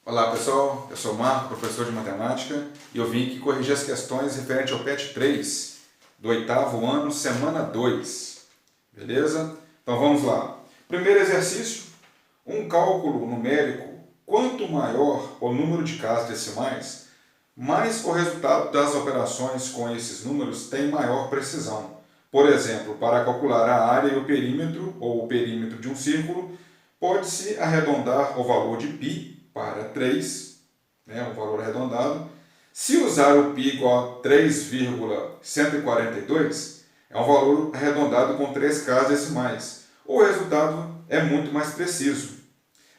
Olá pessoal, eu sou o Marco, professor de matemática, e eu vim aqui corrigir as questões referente ao PET 3 do 8º ano, semana 2. Beleza? Então vamos lá. Primeiro exercício, um cálculo numérico. Quanto maior o número de casas decimais, mais o resultado das operações com esses números tem maior precisão. Por exemplo, para calcular a área e o perímetro, ou o perímetro de um círculo, pode-se arredondar o valor de π para 3, o valor arredondado. Se usar o π igual a 3,142, é um valor arredondado com 3 casas decimais. O resultado é muito mais preciso.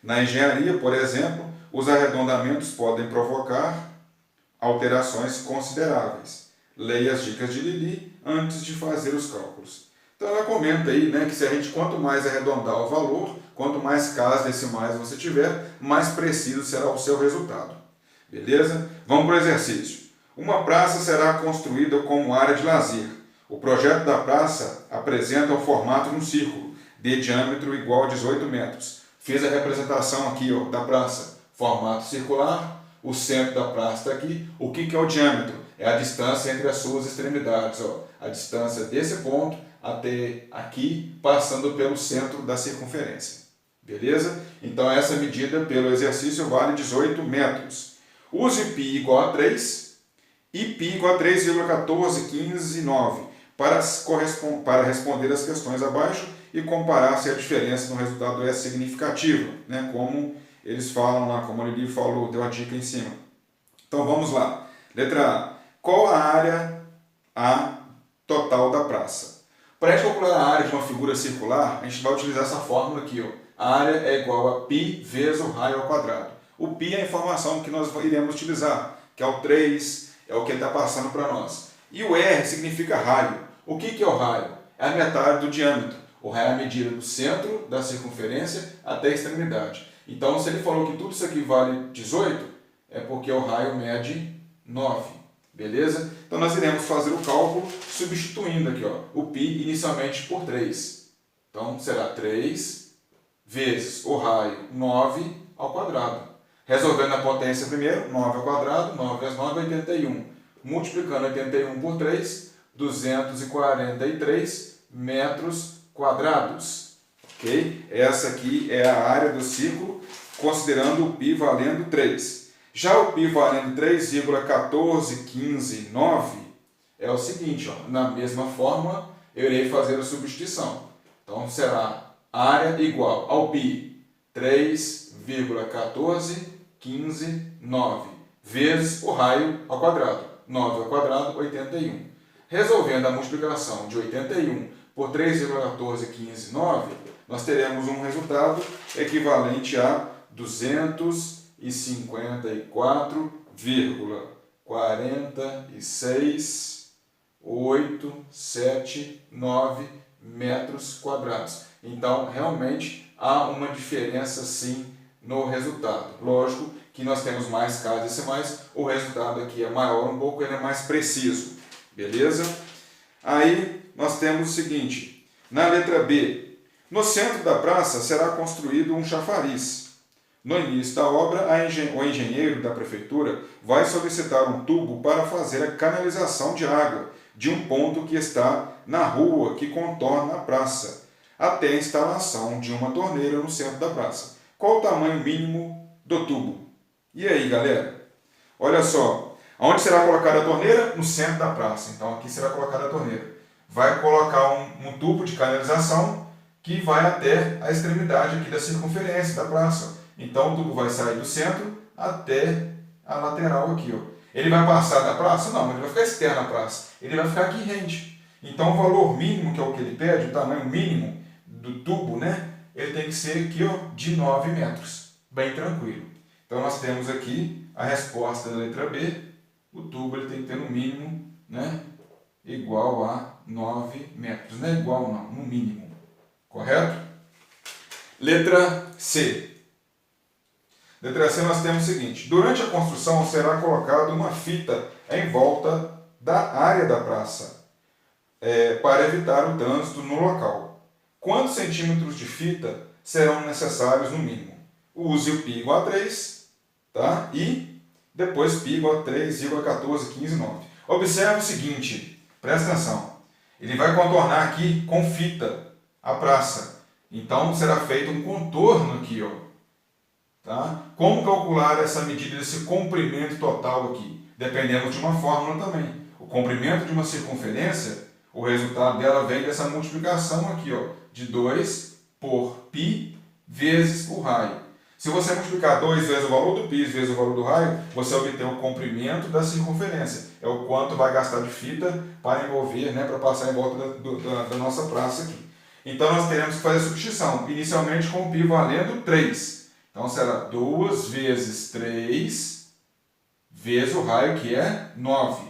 Na engenharia, por exemplo, os arredondamentos podem provocar alterações consideráveis. Leia as dicas de Lili antes de fazer os cálculos. Então ela comenta aí, que se a gente quanto mais arredondar o valor, quanto mais casas decimais você tiver, mais preciso será o seu resultado. Beleza? Vamos para o exercício. Uma praça será construída como área de lazer. O projeto da praça apresenta o formato de um círculo, de diâmetro igual a 18 metros. Fiz a representação aqui da praça, formato circular, o centro da praça está aqui. O que é o diâmetro? É a distância entre as suas extremidades. A distância desse ponto até aqui, passando pelo centro da circunferência. Beleza? Então essa medida pelo exercício vale 18 metros. Use π igual a 3 e π igual a 3,14159 para responder as questões abaixo e comparar se a diferença no resultado é significativa, como eles falam lá, como a Lili falou, deu a dica em cima. Então vamos lá. Letra A. Qual a área total da praça? Para a gente calcular a área de uma figura circular, a gente vai utilizar essa fórmula aqui. A área é igual a π vezes o raio ao quadrado. O π é a informação que nós iremos utilizar, que é o 3, é o que ele está passando para nós. E o R significa raio. O que é o raio? É a metade do diâmetro. O raio é a medida do centro da circunferência até a extremidade. Então, se ele falou que tudo isso aqui vale 18, é porque o raio mede 9. Beleza? Então nós iremos fazer o cálculo substituindo aqui o π inicialmente por 3. Então será 3 vezes o raio 9 ao quadrado. Resolvendo a potência primeiro, 9 ao quadrado, 9 vezes 9 é 81. Multiplicando 81 por 3, 243 metros quadrados. Ok? Essa aqui é a área do círculo, considerando o π valendo 3. Já o π valendo 3,14159 é o seguinte, na mesma fórmula eu irei fazer a substituição. Então será área igual ao π 3,14159 vezes o raio ao quadrado. 9 ao quadrado, 81. Resolvendo a multiplicação de 81 por 3,14159, nós teremos um resultado equivalente a 254,46879 metros quadrados. Então, realmente, há uma diferença sim no resultado. Lógico que nós temos mais casas decimais, o resultado aqui é maior um pouco, ele é mais preciso. Beleza? Aí, nós temos o seguinte, na letra B, no centro da praça será construído um chafariz. No início da obra, o engenheiro da prefeitura vai solicitar um tubo para fazer a canalização de água de um ponto que está na rua que contorna a praça, até a instalação de uma torneira no centro da praça. Qual o tamanho mínimo do tubo? E aí, galera? Olha só, onde será colocada a torneira? No centro da praça. Então, aqui será colocada a torneira. Vai colocar um tubo de canalização que vai até a extremidade aqui da circunferência da praça. Então, o tubo vai sair do centro até a lateral aqui. Ele vai passar da praça? Não, ele vai ficar externo à praça. Ele vai ficar aqui rente. Então, o valor mínimo, que é o que ele pede, o tamanho mínimo do tubo, ele tem que ser aqui, de 9 metros. Bem tranquilo. Então, nós temos aqui a resposta da letra B. O tubo ele tem que ter no mínimo, igual a 9 metros. Não é igual não, no mínimo. Correto? Letra C. Letra C nós temos o seguinte, durante a construção será colocada uma fita em volta da área da praça, para evitar o trânsito no local. Quantos centímetros de fita serão necessários no mínimo? Use o π igual a 3, tá? E depois π igual a 3,1415,9. Observe o seguinte, presta atenção. Ele vai contornar aqui com fita a praça. Então será feito um contorno aqui, ó. Tá? Como calcular essa medida desse comprimento total aqui? Dependemos de uma fórmula também. O comprimento de uma circunferência, o resultado dela vem dessa multiplicação aqui, ó, de 2 por π vezes o raio. Se você multiplicar 2 vezes o valor do π vezes o valor do raio, você obtém o comprimento da circunferência. É o quanto vai gastar de fita para envolver, né, para passar em volta da nossa praça aqui. Então nós teremos que fazer a substituição, inicialmente com o π valendo 3. Então será 2 vezes 3 vezes o raio, que é 9.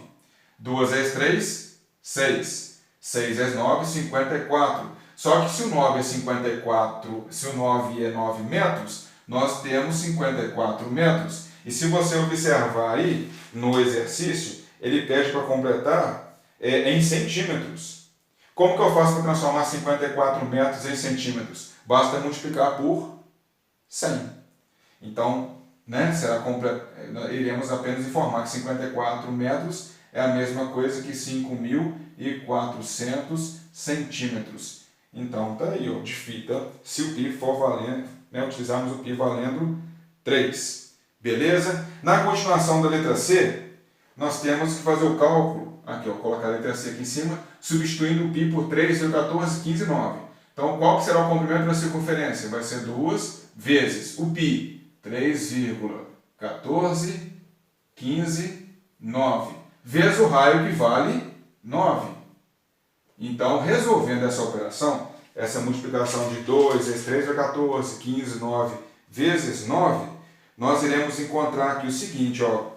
2 vezes 3, 6. 6 vezes 9, 54. Só que se o 9 é 54, se o 9 é 9 metros, nós temos 54 metros. E se você observar aí no exercício, ele pede para completar em centímetros. Como que eu faço para transformar 54 metros em centímetros? Basta multiplicar por 100. Então, né, iremos apenas informar que 54 metros é a mesma coisa que 5.400 centímetros. Então, tá aí, ó, de fita, se o π for valendo, né, utilizarmos o π valendo 3. Beleza? Na continuação da letra C, nós temos que fazer o cálculo, aqui, ó, colocar a letra C aqui em cima, substituindo o π por 3,1415,9. Então, qual que será o comprimento da circunferência? Vai ser 2 vezes o π, 3,1415,9, vezes o raio, que vale 9. Então, resolvendo essa operação, essa multiplicação de 2 vezes 3 vezes 14, 15, 9 vezes 9, nós iremos encontrar aqui o seguinte, ó,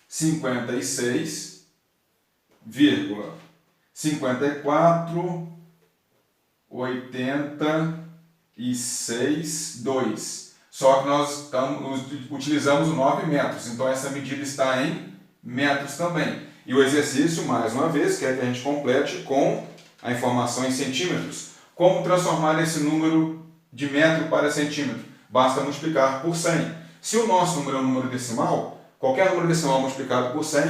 56,54,86,2. Só que nós utilizamos 9 metros, então essa medida está em metros também. E o exercício, mais uma vez, quer que a gente complete com a informação em centímetros. Como transformar esse número de metro para centímetro? Basta multiplicar por 100. Se o nosso número é um número decimal, qualquer número decimal multiplicado por 100,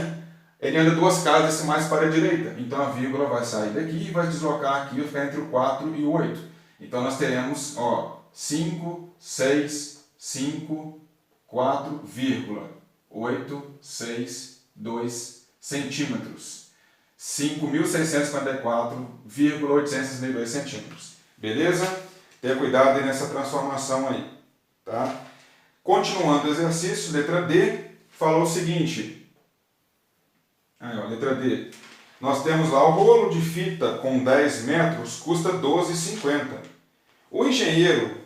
ele anda 2 casas decimais para a direita. Então a vírgula vai sair daqui e vai deslocar aqui, vai ficar entre o 4 e o 8. Então nós teremos, ó, 5, 6, 5, 4,862 centímetros. 5.654,862 centímetros. Beleza? Tenha cuidado aí nessa transformação aí. Tá? Continuando o exercício, letra D, falou o seguinte. Aí, ó, letra D. Nós temos lá o rolo de fita com 10 metros custa R$ 12,50. O engenheiro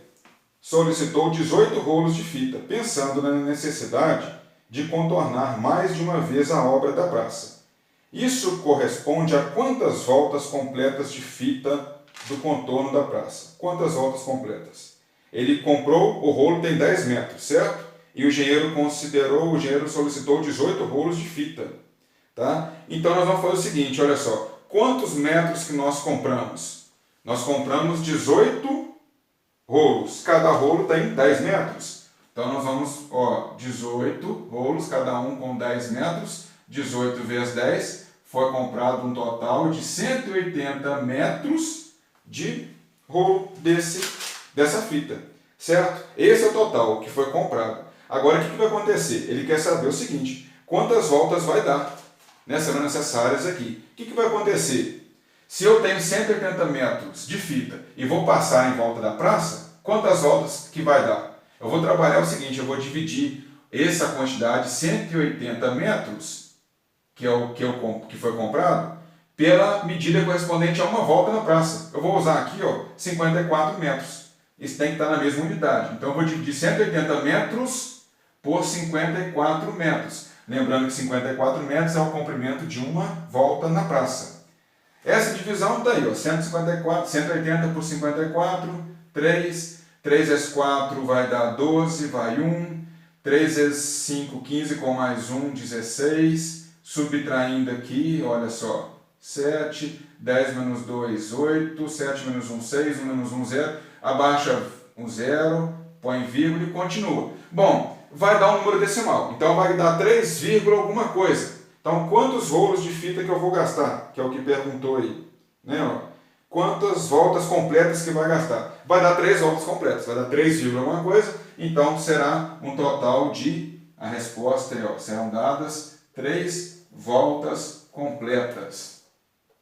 solicitou 18 rolos de fita, pensando na necessidade de contornar mais de uma vez a obra da praça. Isso corresponde a quantas voltas completas de fita do contorno da praça? Quantas voltas completas? Ele comprou, o rolo tem 10 metros, certo? E o engenheiro solicitou 18 rolos de fita. Tá? Então nós vamos fazer o seguinte, olha só. Quantos metros que nós compramos? Nós compramos 18 rolos. Cada rolo tem 10 metros. Então nós vamos, ó, 18 rolos, cada um com 10 metros. 18 vezes 10, foi comprado um total de 180 metros de rolo dessa fita, certo? Esse é o total que foi comprado. Agora, o que vai acontecer? Ele quer saber o seguinte, quantas voltas vai dar, né? Serão necessárias aqui. O que vai acontecer? Se eu tenho 180 metros de fita e vou passar em volta da praça, quantas voltas que vai dar? Eu vou trabalhar o seguinte, eu vou dividir essa quantidade, 180 metros, que é o que foi comprado, pela medida correspondente a uma volta na praça. Eu vou usar aqui, ó, 54 metros. Isso tem que estar na mesma unidade. Então eu vou dividir 180 metros por 54 metros. Lembrando que 54 metros é o comprimento de uma volta na praça. Essa divisão está aí, ó, 180 por 54, 3 vezes 4 vai dar 12, vai 1, 3 vezes 5, 15, com mais 1, 16, subtraindo aqui, olha só, 7, 10 menos 2, 8, 7 menos 1, 6, 1 menos 1, 0, abaixa um 0, põe vírgula e continua. Bom, vai dar um número decimal. Então vai dar 3, alguma coisa. Então quantos rolos de fita que eu vou gastar? Que é o que perguntou aí. Né? Quantas voltas completas que vai gastar? Vai dar 3 voltas completas, vai dar 3, alguma coisa. Então será um total de, a resposta é, serão dadas 3 voltas completas.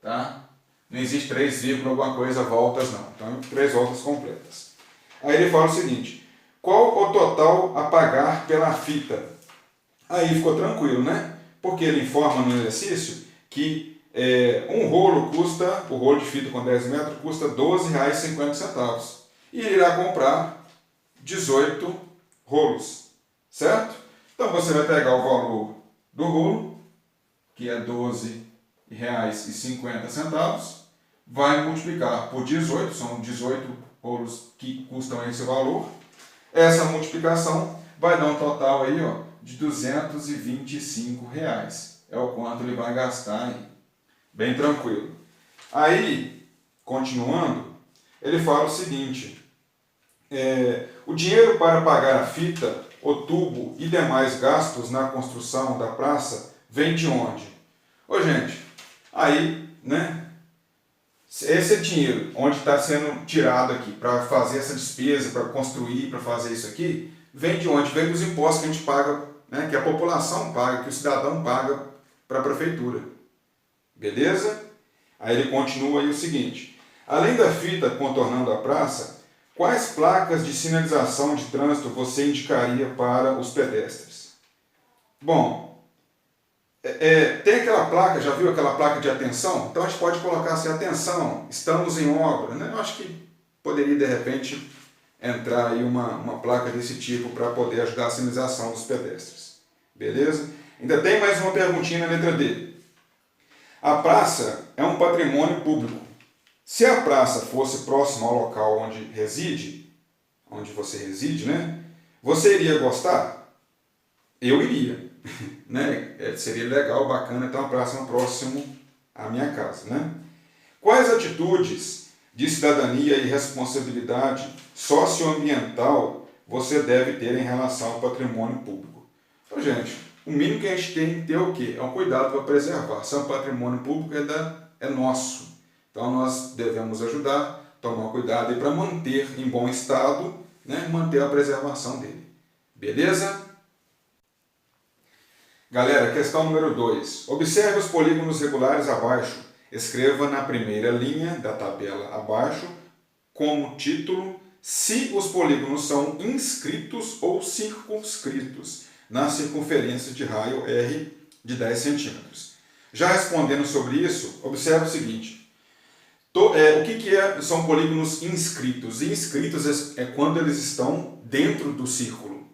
Tá? Não existe 3, alguma coisa voltas não. Então 3 voltas completas. Aí ele fala o seguinte: qual o total a pagar pela fita? Aí ficou tranquilo, né? Porque ele informa no exercício que um rolo custa, o rolo de fita com 10 metros custa R$ 12,50. E ele irá comprar 18 rolos, certo? Então você vai pegar o valor do rolo, que é R$ 12,50, vai multiplicar por 18, são 18 rolos que custam esse valor. Essa multiplicação vai dar um total aí, ó, de R$ 225. É o quanto ele vai gastar aí. Bem tranquilo. Aí, continuando, ele fala o seguinte: o dinheiro para pagar a fita, o tubo e demais gastos na construção da praça vem de onde? Ô gente, aí, né? Esse dinheiro, onde está sendo tirado aqui para fazer essa despesa, para construir, para fazer isso aqui, vem de onde? Vem dos impostos que a gente paga, né? Que a população paga, que o cidadão paga para a prefeitura. Beleza? Aí ele continua aí o seguinte: além da fita contornando a praça, quais placas de sinalização de trânsito você indicaria para os pedestres? Bom, tem aquela placa, já viu aquela placa de atenção? Então a gente pode colocar assim: atenção, estamos em obra, né? Eu acho que poderia de repente entrar aí uma placa desse tipo para poder ajudar a sinalização dos pedestres. Beleza? Ainda tem mais uma perguntinha na letra D. A praça é um patrimônio público. Se a praça fosse próxima ao local onde você reside, né? Você iria gostar? Eu iria. Né? Seria legal, bacana ter uma praça próximo à minha casa. Né? Quais atitudes de cidadania e responsabilidade socioambiental você deve ter em relação ao patrimônio público? Então, gente, o mínimo que a gente tem que ter é o quê? É um cuidado para preservar. Se é um patrimônio público, é nosso. Então nós devemos ajudar, tomar cuidado para manter em bom estado, né? Manter a preservação dele. Beleza? Galera, questão número 2. Observe os polígonos regulares abaixo. Escreva na primeira linha da tabela abaixo, como título, se os polígonos são inscritos ou circunscritos na circunferência de raio R de 10 centímetros. Já respondendo sobre isso, observe o seguinte: o que são polígonos inscritos? Inscritos é quando eles estão dentro do círculo.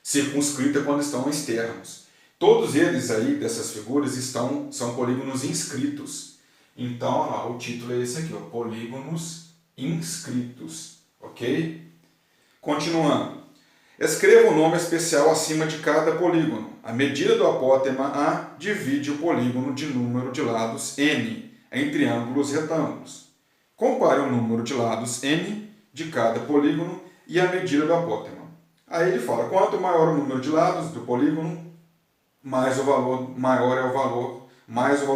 Circunscrito é quando estão externos. Todos eles aí, dessas figuras, são polígonos inscritos. Então, ó, o título é esse aqui, ó, polígonos inscritos. Ok? Continuando. Escreva o nome especial acima de cada polígono. A medida do apótema A divide o polígono de número de lados n em triângulos retângulos. Compare o número de lados n de cada polígono e a medida do apótema. Aí ele fala: quanto maior o número de lados do polígono, mais o valor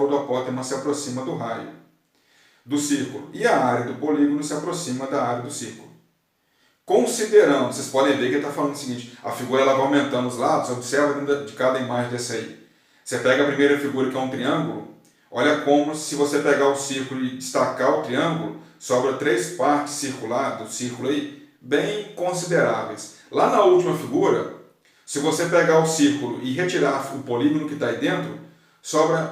do apótema se aproxima do raio do círculo, e a área do polígono se aproxima da área do círculo. Considerando, vocês podem ver que ele está falando o seguinte: a figura ela vai aumentando os lados. Observa dentro de cada imagem dessa aí. Você pega a primeira figura, que é um triângulo, olha como, se você pegar o círculo e destacar o triângulo, sobra 3 partes circulares do círculo aí, bem consideráveis. Lá na última figura, se você pegar o círculo e retirar o polígono que está aí dentro,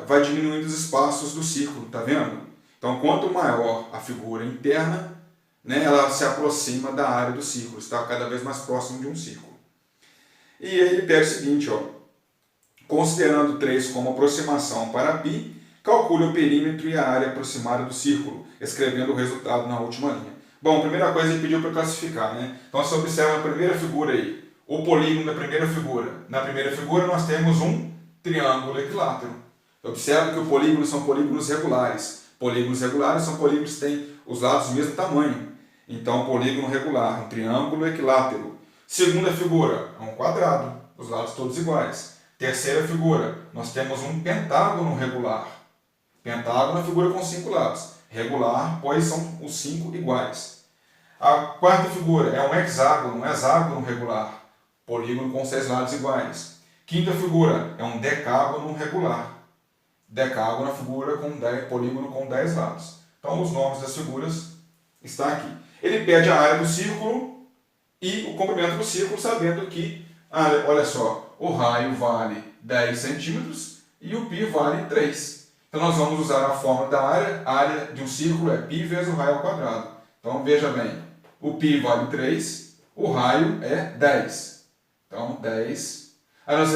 vai diminuindo os espaços do círculo, tá vendo? Então, quanto maior a figura interna, né, ela se aproxima da área do círculo, está cada vez mais próximo de um círculo. E aí ele pega o seguinte, ó, considerando 3 como aproximação para π, calcule o perímetro e a área aproximada do círculo, escrevendo o resultado na última linha. Bom, a primeira coisa ele pediu para classificar, né? Então você observa na primeira figura aí, o polígono da primeira figura. Na primeira figura nós temos um triângulo equilátero. Observa que os polígonos são polígonos regulares. Polígonos regulares são polígonos que têm os lados do mesmo tamanho. Então, polígono regular, um triângulo equilátero. Segunda figura é um quadrado, os lados todos iguais. Terceira figura, nós temos um pentágono regular. Pentágono é uma figura com 5 lados. Regular, pois são os 5 iguais. A quarta figura é um hexágono regular. Polígono com 6 lados iguais. Quinta figura é um decágono regular. Decágono é a figura com polígono com 10 lados. Então, os nomes das figuras estão aqui. Ele pede a área do círculo e o comprimento do círculo, sabendo que, olha só, o raio vale 10 centímetros e o π vale 3. Então, nós vamos usar a fórmula da área. A área de um círculo é π vezes o raio ao quadrado. Então, veja bem, o π vale 3, o raio é 10. Então, 10. Aí nós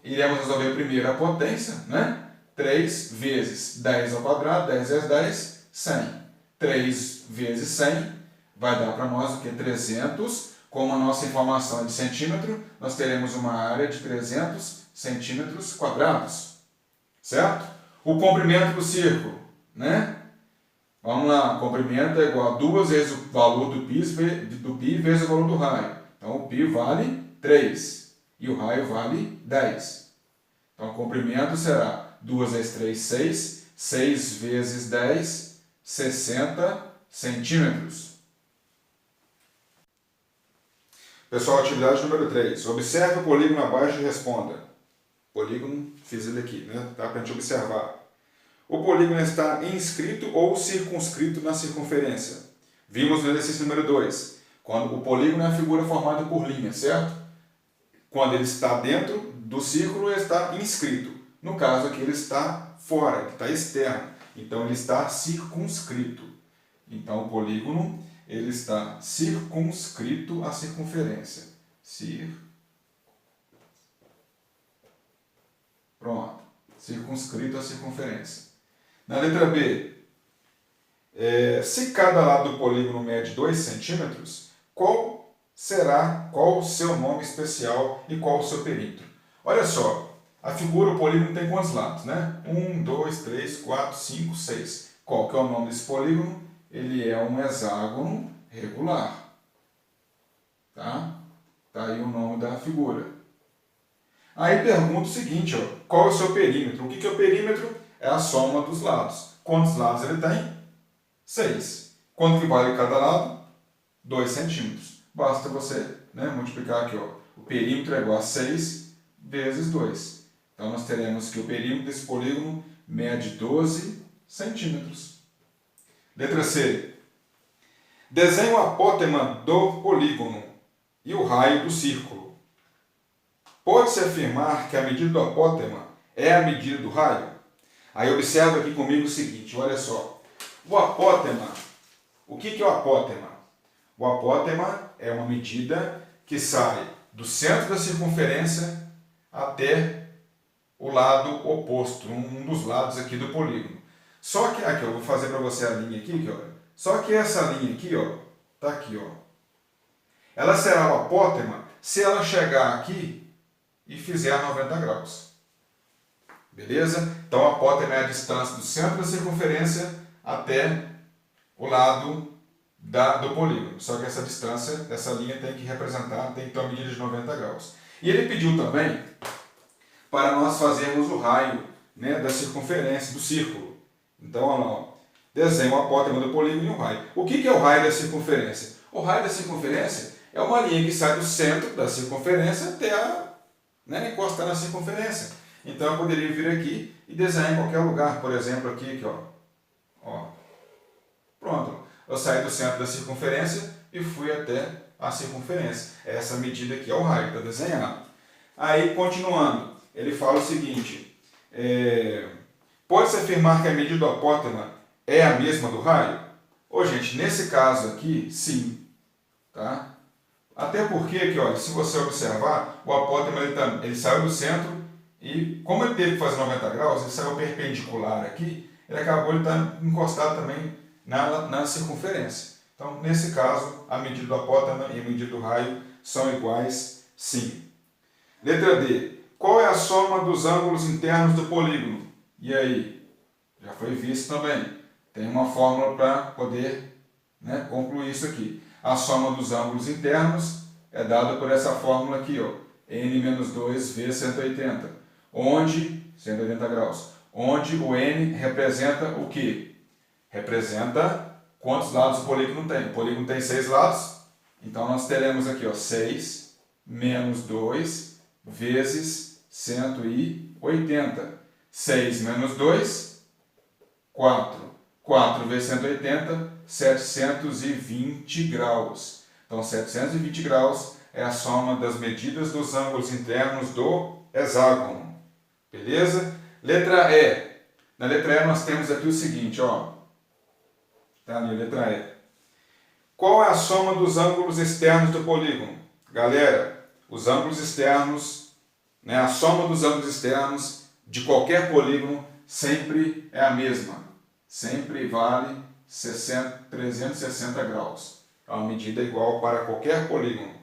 iremos resolver primeiro a potência, né? 3 vezes 10 ao quadrado, 10 vezes 10, 100. 3 vezes 100 vai dar para nós o que? 300. Como a nossa informação é de centímetro, nós teremos uma área de 300 centímetros quadrados. Certo? O comprimento do círculo, né? Vamos lá, comprimento é igual a 2 vezes o valor do π vezes o valor do raio. Então, o π vale 3 e o raio vale 10. Então, o comprimento será 2 vezes 3, 6. 6 vezes 10, 60 centímetros. Pessoal, atividade número 3. Observe o polígono abaixo e responda. Polígono, fiz ele aqui, né? Tá para a gente observar. O polígono está inscrito ou circunscrito na circunferência. Vimos no exercício número 2. Quando o polígono é a figura formada por linhas, certo? Quando ele está dentro do círculo, ele está inscrito. No caso aqui, ele está fora, ele está externo. Então, ele está circunscrito. Então, o polígono ele está circunscrito à circunferência. Pronto. Circunscrito à circunferência. Na letra B, se cada lado do polígono mede 2 centímetros, qual o seu nome especial e qual o seu perímetro? Olha só, a figura, o polígono tem quantos lados, né? 1, 2, 3, 4, 5, 6. Qual que é o nome desse polígono? Ele é um hexágono regular. Tá? Tá aí o nome da figura. Aí pergunta o seguinte, ó, qual é o seu perímetro? O que é o perímetro? É a soma dos lados. Quantos lados ele tem? 6. Quanto que vale cada lado? 2 centímetros. Basta você, né, multiplicar aqui. Ó. O perímetro é igual a 6 vezes 2. Então, nós teremos que o perímetro desse polígono mede 12 centímetros. Letra C. Desenhe o apótema do polígono e o raio do círculo. Pode-se afirmar que a medida do apótema é a medida do raio? Aí observa aqui comigo o seguinte, olha só. O apótema, o que é o apótema? O apótema é uma medida que sai do centro da circunferência até o lado oposto, um dos lados aqui do polígono. Só que, aqui eu vou fazer para você a linha aqui, ó. Só que essa linha aqui, ó, tá aqui, ó. Ela será o apótema se ela chegar aqui e fizer 90 graus. Beleza? Então, o apótema é a distância do centro da circunferência até o lado do polígono. Só que essa distância, essa linha tem que representar, tem que ter uma medida de 90 graus. E ele pediu também para nós fazermos o raio, né, da circunferência, do círculo. Então, olha lá, ó. Desenha o apótema do polígono e o raio. O que é o raio da circunferência? O raio da circunferência é uma linha que sai do centro da circunferência até encostar na circunferência. Então, eu poderia vir aqui e desenhar em qualquer lugar. Por exemplo, aqui ó. Pronto. Eu saí do centro da circunferência e fui até a circunferência. Essa medida aqui é o raio, está desenhado. Aí, continuando, ele fala o seguinte. Pode-se afirmar que a medida do apótema é a mesma do raio? Ô, gente, nesse caso aqui, sim. Tá? Até porque, aqui, olha, se você observar, o apótema ele saiu do centro e, como ele teve que fazer 90 graus, ele saiu perpendicular aqui, ele acabou encostado também na circunferência. Então, nesse caso, a medida do apótema e a medida do raio são iguais, sim. Letra D. Qual é a soma dos ângulos internos do polígono? E aí? Já foi visto também. Tem uma fórmula para poder, concluir isso aqui. A soma dos ângulos internos é dado por essa fórmula aqui, ó, n menos 2 vezes 180, onde 180 graus, onde o n representa o quê? Representa quantos lados o polígono tem. O polígono tem 6 lados, então nós teremos aqui, ó, 6 menos 2 vezes 180. 6 menos 2, 4. 4 vezes 180, 720 graus. Então, 720 graus é a soma das medidas dos ângulos internos do hexágono. Beleza? Letra E. Na letra E nós temos aqui o seguinte, ó. Tá ali, letra E. Qual é a soma dos ângulos externos do polígono? Galera, os ângulos externos, né, a soma dos ângulos externos de qualquer polígono sempre é a mesma. Sempre vale 360 graus. É uma medida igual para qualquer polígono.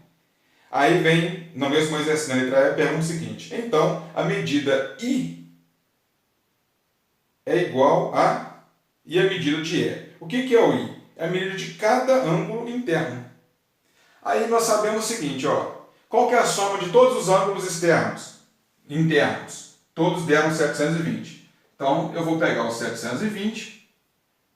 Aí vem, no mesmo exercício, na letra E, pergunta o seguinte. Então, a medida I é igual a... E a medida de E? O que é o I? É a medida de cada ângulo interno. Aí nós sabemos o seguinte, ó. Qual que é a soma de todos os ângulos externos? Internos. Todos deram 720. Então, eu vou pegar os 720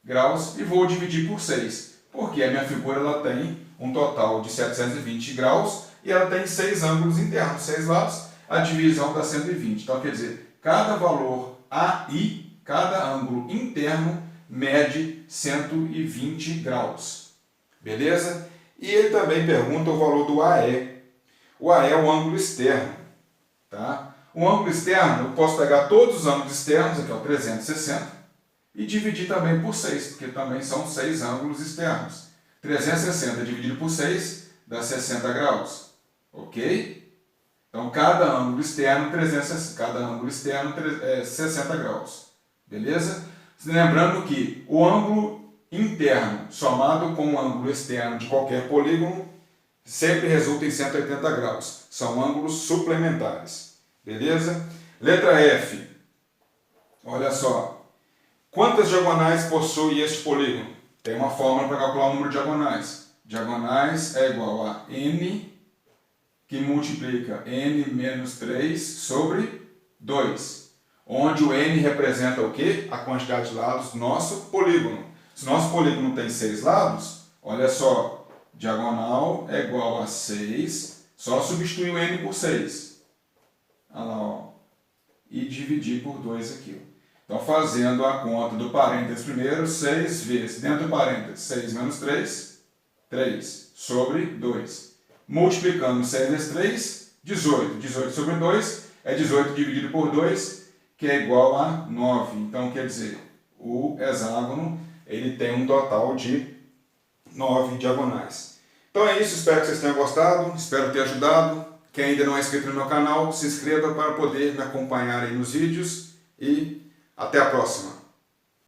graus e vou dividir por 6. Porque a minha figura ela tem um total de 720 graus e ela tem 6 ângulos internos, 6 lados. A divisão dá 120. Então, quer dizer, cada valor AI, cada ângulo interno, mede 120 graus. Beleza? E ele também pergunta o valor do AE. O AE é o ângulo externo. Tá? O ângulo externo, eu posso pegar todos os ângulos externos, aqui é o 360, e dividir também por 6, porque também são 6 ângulos externos. 360 dividido por 6 dá 60 graus. Ok? Então, cada ângulo externo, 60 graus. Beleza? Lembrando que o ângulo interno somado com o ângulo externo de qualquer polígono sempre resulta em 180 graus. São ângulos suplementares. Beleza? Letra F. Olha só. Quantas diagonais possui este polígono? Tem uma fórmula para calcular o número de diagonais. Diagonais é igual a n, que multiplica n menos 3 sobre 2. Onde o n representa o quê? A quantidade de lados do nosso polígono. Se o nosso polígono tem 6 lados, olha só, diagonal é igual a 6, só substituir o n por 6. Olha lá, ó. E dividir por 2 aqui. Então, fazendo a conta do parênteses primeiro, 6 vezes, dentro do parênteses, 6 menos 3, 3 sobre 2. Multiplicando 6 vezes 3, 18. 18 sobre 2 é 18 dividido por 2, que é igual a 9. Então, quer dizer, o hexágono ele tem um total de 9 diagonais. Então é isso, espero que vocês tenham gostado, espero ter ajudado. Quem ainda não é inscrito no meu canal, se inscreva para poder me acompanhar aí nos vídeos e até a próxima.